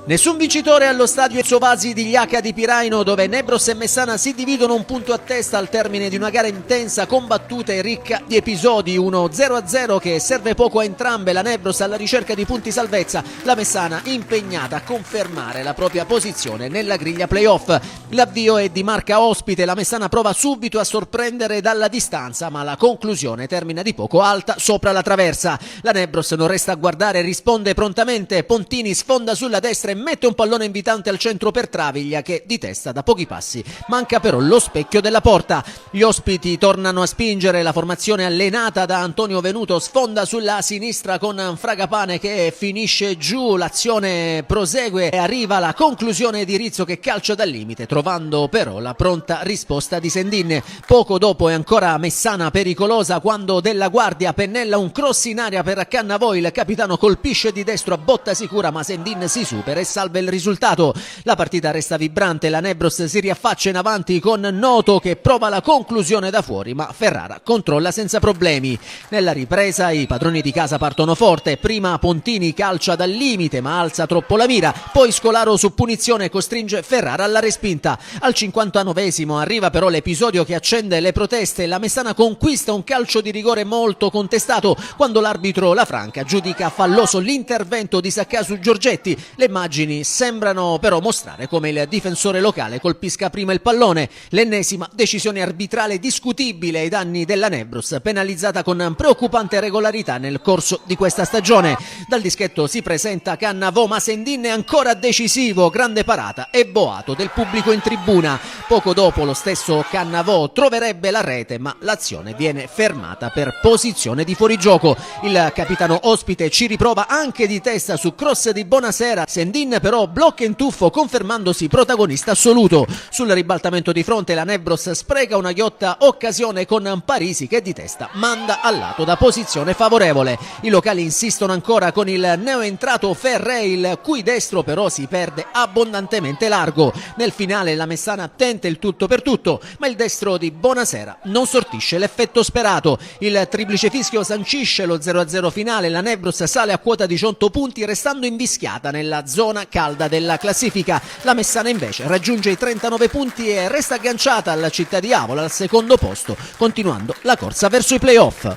Nessun vincitore allo stadio Enzo Vasi di Gliaca di Piraino, dove Nebros e Messana si dividono un punto a testa al termine di una gara intensa, combattuta e ricca di episodi. Uno 0-0 che serve poco a entrambe, la Nebros alla ricerca di punti salvezza, la Messana impegnata a confermare la propria posizione nella griglia playoff. L'avvio è di marca ospite, la Messana prova subito a sorprendere dalla distanza, ma la conclusione termina di poco alta sopra la traversa. La Nebros non resta a guardare, risponde prontamente, Pontini sfonda sulla destra e mette un pallone invitante al centro per Travaglia, che di testa da pochi passi manca però lo specchio della porta. Gli ospiti tornano a spingere, la formazione allenata da Antonio Venuto sfonda sulla sinistra con Fragapane che finisce giù, l'azione prosegue e arriva la conclusione di Rizzo che calcia dal limite, trovando però la pronta risposta di Sendin. Poco dopo è ancora Messana pericolosa quando Della Guardia pennella un cross in aria per Cannavò, il capitano colpisce di destro a botta sicura ma Sendin si supera e salva il risultato. La partita resta vibrante, la Nebros si riaffaccia in avanti con Noto che prova la conclusione da fuori, ma Ferrara controlla senza problemi. Nella ripresa i padroni di casa partono forte, prima Pontini calcia dal limite ma alza troppo la mira, poi Scolaro su punizione costringe Ferrara alla respinta. Al 59esimo arriva però l'episodio che accende le proteste, la Messana conquista un calcio di rigore molto contestato quando l'arbitro La Franca giudica falloso l'intervento di Sacca su Giorgetti. Le immagini sembrano però mostrare come il difensore locale colpisca prima il pallone, l'ennesima decisione arbitrale discutibile ai danni della Nebros, penalizzata con preoccupante regolarità nel corso di questa stagione. Dal dischetto si presenta Cannavò ma Sendin è ancora decisivo, grande parata e boato del pubblico in tribuna. Poco dopo lo stesso Cannavò troverebbe la rete ma l'azione viene fermata per posizione di fuorigioco. Il capitano ospite ci riprova anche di testa su cross di Bonasera, Sendin però blocca in tuffo confermandosi protagonista assoluto. Sul ribaltamento di fronte la Nebros spreca una ghiotta occasione con Parisi che di testa manda al lato da posizione favorevole. I locali insistono ancora con il neoentrato Ferré, il cui destro però si perde abbondantemente largo. Nel finale la Messana tenta il tutto per tutto ma il destro di Bonasera non sortisce l'effetto sperato. Il triplice fischio sancisce lo 0-0 finale, la Nebros sale a quota 18 punti restando invischiata nella zona calda della classifica. La Messana invece raggiunge i 39 punti e resta agganciata alla Città di Avola al secondo posto, continuando la corsa verso i playoff.